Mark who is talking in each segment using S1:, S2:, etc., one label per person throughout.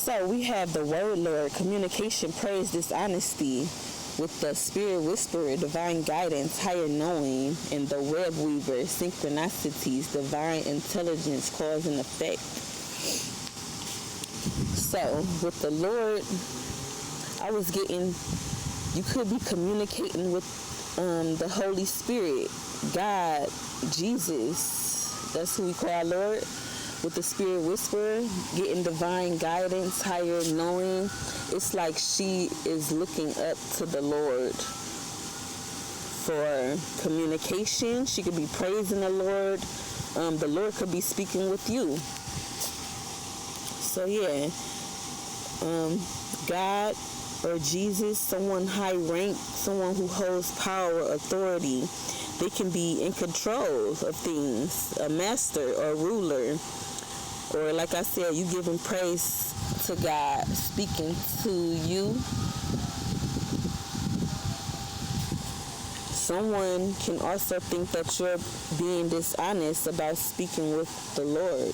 S1: So we have the word Lord, communication, praise, dishonesty, with the spirit whisperer, divine guidance, higher knowing, and the web weaver, synchronicities, divine intelligence, cause and effect. So with the Lord, I was getting, you could be communicating with the Holy Spirit, God, Jesus, that's who we call our Lord. With the spirit whisperer, getting divine guidance, higher knowing. It's like she is looking up to the Lord for communication. She could be praising the Lord. The Lord could be speaking with you. So yeah, God or Jesus, someone high rank, someone who holds power, authority. They can be in control of things, a master or ruler. Or like I said, you giving praise to God, speaking to you. Someone can also think that you're being dishonest about speaking with the Lord,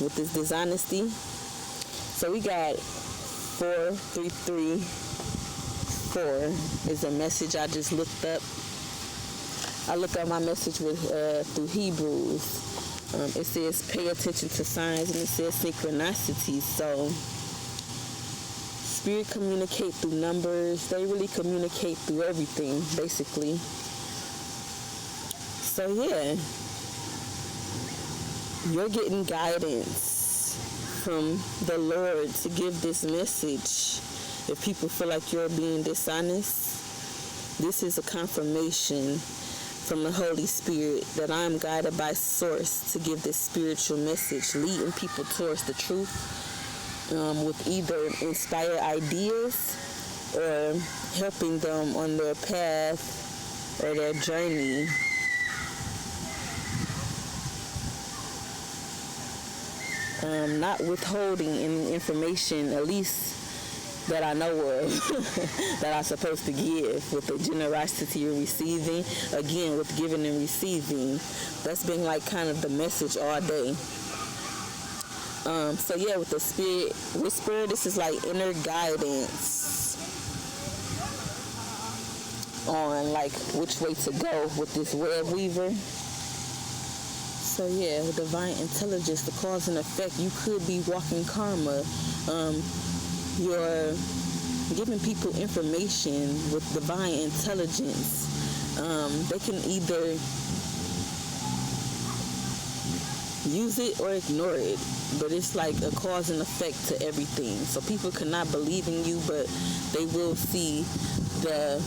S1: with this dishonesty. So we got 4334 is a message I just looked up. I looked up my message with through Hebrews. It says pay attention to signs, and it says synchronicity. So spirit communicate through numbers. They really communicate through everything, basically. So yeah, you're getting guidance from the Lord to give this message. If people feel like you're being dishonest, this is a confirmation from the Holy Spirit that I am guided by source to give this spiritual message, leading people towards the truth with either inspired ideas or helping them on their path or their journey. Not withholding any information, at least that I know of, that I'm supposed to give, with the generosity you're receiving. Again, with giving and receiving, that's been like kind of the message all day. So yeah, with the spirit whisper, this is like inner guidance on like which way to go with this web weaver. So yeah, divine intelligence, the cause and effect. You could be walking karma. You're giving people information with divine intelligence. They can either use it or ignore it, but it's like a cause and effect to everything. So people cannot believe in you, but they will see the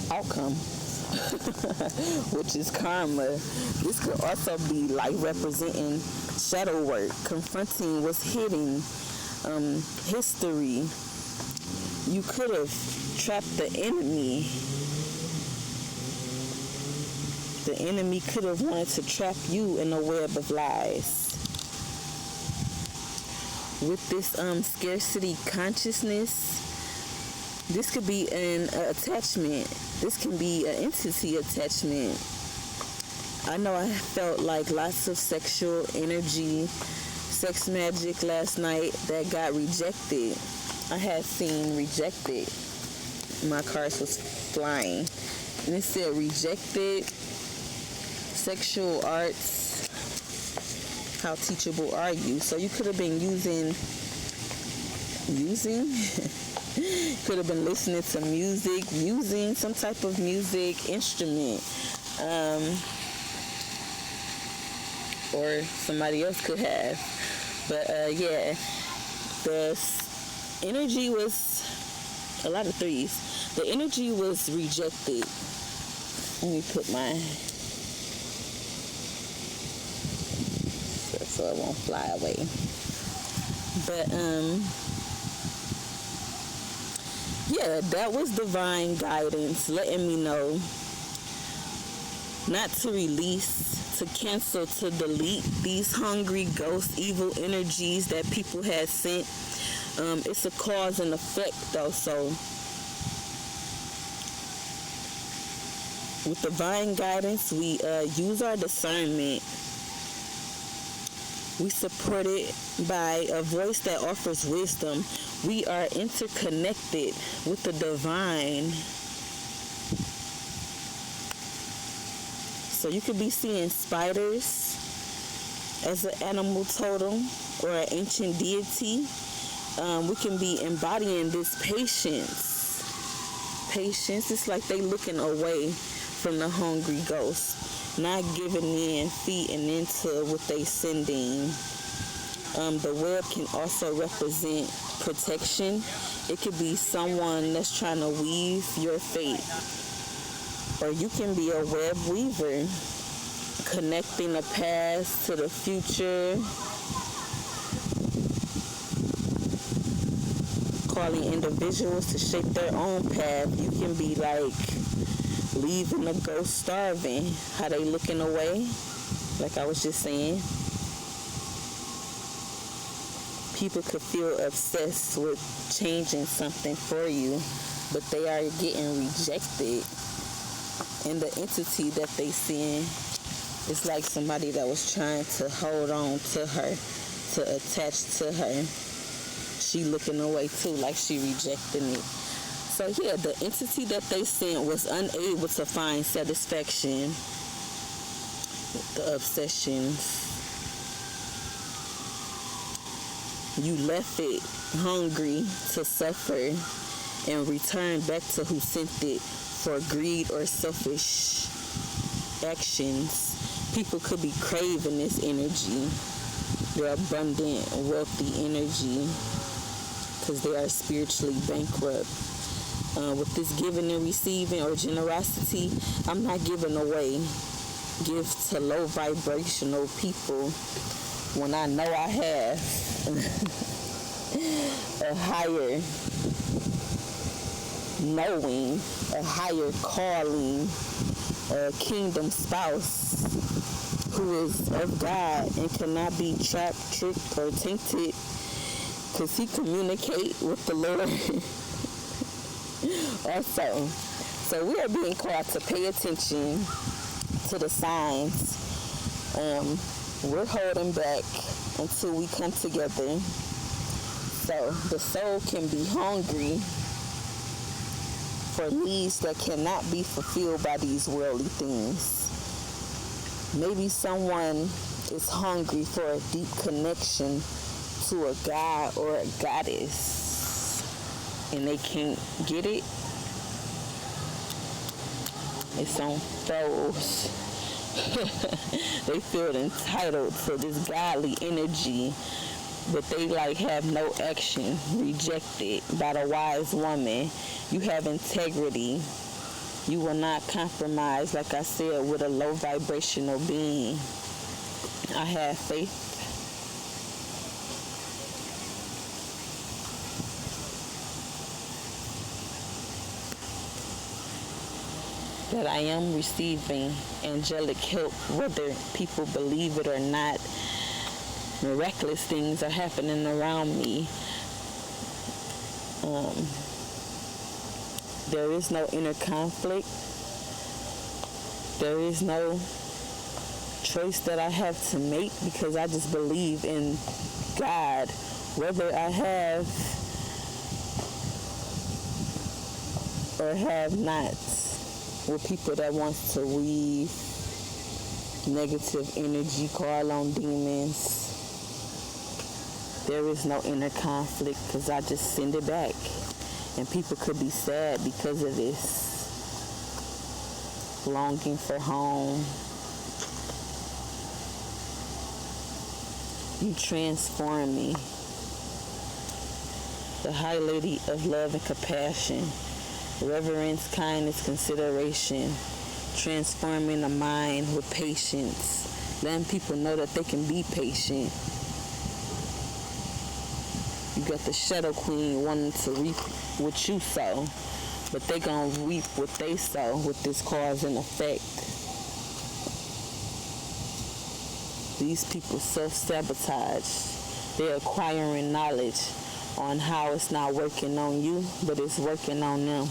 S1: outcome, which is karma. This could also be like representing shadow work, confronting what's hidden, history. You could have trapped the enemy. The enemy could have wanted to trap you in a web of lies. With this scarcity consciousness, this could be an attachment. This can be an entity attachment. I know I felt like lots of sexual energy, sex magic last night that got rejected. I had seen rejected. My cards was flying. And it said rejected, sexual arts, how teachable are you? So you could have been using could have been listening to music, using some type of music instrument. Or somebody else could have. But yeah, the energy was a lot of threes. The energy was rejected. Let me put my, so it won't fly away. But yeah, that was divine guidance letting me know not to release, to cancel, to delete these hungry ghost evil energies that people had sent. It's a cause and effect though. So with divine guidance, we use our discernment We supported by a voice that offers wisdom. We are interconnected with the divine. So you could be seeing spiders as an animal totem or an ancient deity. We can be embodying this patience. Patience, it's like they looking away from the hungry ghost, not giving in, feeding into what they sending. The web can also represent protection. It could be someone that's trying to weave your fate. Or you can be a web weaver, connecting the past to the future, calling individuals to shape their own path. You can be like leaving a ghost starving. How they looking away, like I was just saying. People could feel obsessed with changing something for you, but they are getting rejected. And the entity that they seeing is like somebody that was trying to hold on to her, to attach to her. She looking away too, like she rejecting it. So yeah, the entity that they sent was unable to find satisfaction. The obsessions. You left it hungry to suffer and return back to who sent it for greed or selfish actions. People could be craving this energy, their abundant, wealthy energy, because they are spiritually bankrupt. With this giving and receiving or generosity, I'm not giving away gifts to low vibrational people when I know I have a higher knowing, a higher calling, a kingdom spouse who is of God and cannot be trapped, tricked, or tainted, because he communicate with the Lord also. So we are being called to pay attention to the signs. We're holding back until we come together. So the soul can be hungry for needs that cannot be fulfilled by these worldly things. Maybe someone is hungry for a deep connection to a god or a goddess, and they can't get it. It's on foes. They feel entitled to this godly energy, but they like have no action, rejected by the wise woman. You have integrity. You will not compromise, like I said, with a low vibrational being. I have faith. That I am receiving angelic help, whether people believe it or not. Miraculous things are happening around me. There is no inner conflict. There is no choice that I have to make, because I just believe in God, whether I have or have not. With people that wants to weave negative energy, call on demons, there is no inner conflict, because I just send it back. And people could be sad because of this. Longing for home. You transform me. The High Lady of Love and Compassion. Reverence, kindness, consideration. Transforming the mind with patience. Letting people know that they can be patient. You got the Shadow Queen wanting to reap what you sow, but they gonna reap what they sow with this cause and effect. These people self-sabotage. They're acquiring knowledge on how it's not working on you, but it's working on them.